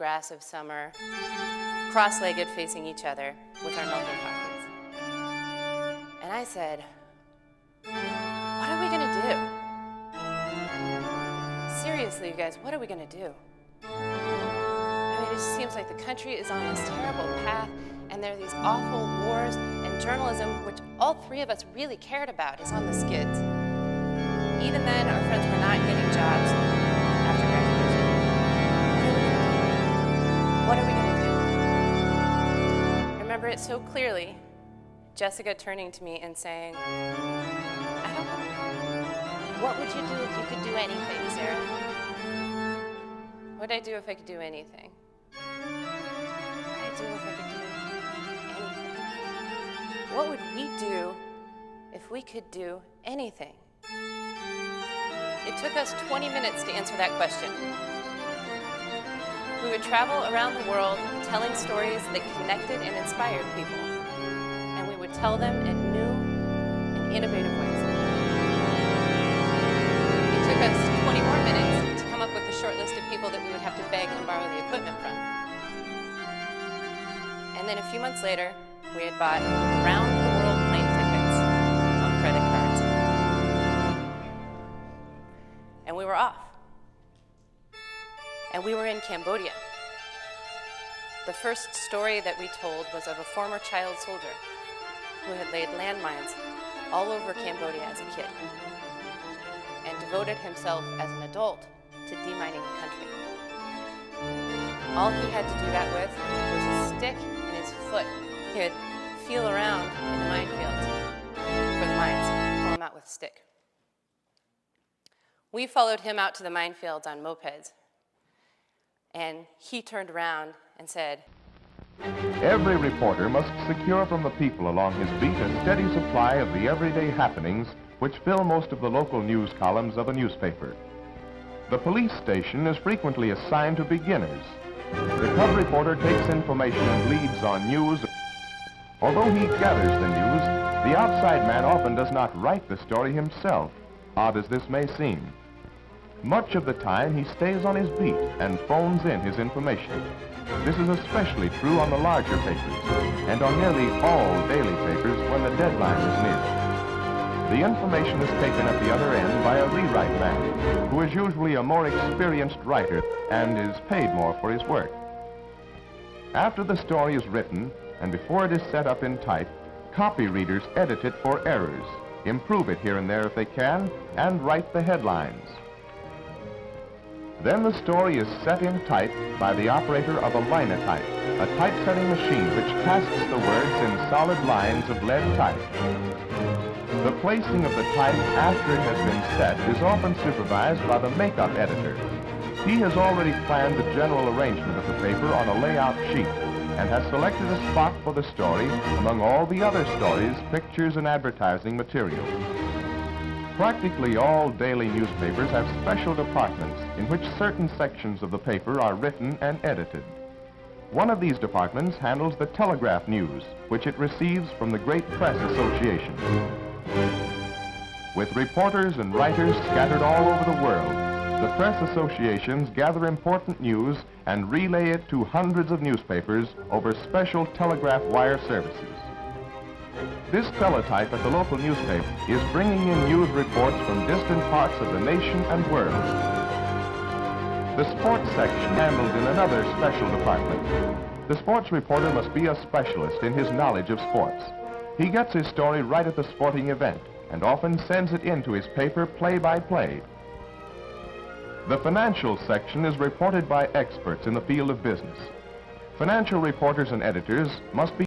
grass of summer, cross-legged facing each other with our melting coffees. And I said, what are we gonna do? Seriously, you guys, what are we gonna do? I mean, it just seems like the country is on this terrible path, and there are these awful wars, and journalism, which all three of us really cared about, is on the skids. Even then, our friends were not getting jobs after graduation. What are we gonna do? I remember it so clearly, Jessica turning to me and saying, I don't know. What would you do if you could do anything, Sarah? What would I do if I could do anything? What would I do if I could do anything? What would we do if we could do anything? It took us 20 minutes to answer that question. We would travel around the world telling stories that connected and inspired people, and we would tell them in new and innovative ways. It took us 20 more minutes to come up with a short list of people that we would have to beg and borrow the equipment from. And then a few months later, we had bought round-the-world plane tickets on credit cards. And we were off. And we were in Cambodia. The first story that we told was of a former child soldier who had laid landmines all over Cambodia as a kid and devoted himself as an adult to demining the country. All he had to do that with was a stick and his foot. He would feel around in the minefields for the mines, pull him out with a stick. We followed him out to the minefields on mopeds, and he turned around and said, Every reporter must secure from the people along his beat a steady supply of the everyday happenings which fill most of the local news columns of a newspaper. The police station is frequently assigned to beginners. The cub reporter takes information and leads on news. Although he gathers the news, the outside man often does not write the story himself, odd as this may seem. Much of the time, he stays on his beat and phones in his information. This is especially true on the larger papers, and on nearly all daily papers when the deadline is near. The information is taken at the other end by a rewrite man, who is usually a more experienced writer and is paid more for his work. After the story is written, and before it is set up in type, copy readers edit it for errors, improve it here and there if they can, and write the headlines. Then the story is set in type by the operator of a linotype, a typesetting machine which casts the words in solid lines of lead type. The placing of the type after it has been set is often supervised by the makeup editor. He has already planned the general arrangement of the paper on a layout sheet and has selected a spot for the story among all the other stories, pictures, and advertising material. Practically all daily newspapers have special departments in which certain sections of the paper are written and edited. One of these departments handles the telegraph news, which it receives from the great press associations. With reporters and writers scattered all over the world, the press associations gather important news and relay it to hundreds of newspapers over special telegraph wire services. This teletype at the local newspaper is bringing in news reports from distant parts of the nation and world. The sports section handled in another special department. The sports reporter must be a specialist in his knowledge of sports. He gets his story right at the sporting event and often sends it in to his paper play by play. The financial section is reported by experts in the field of business. Financial reporters and editors must be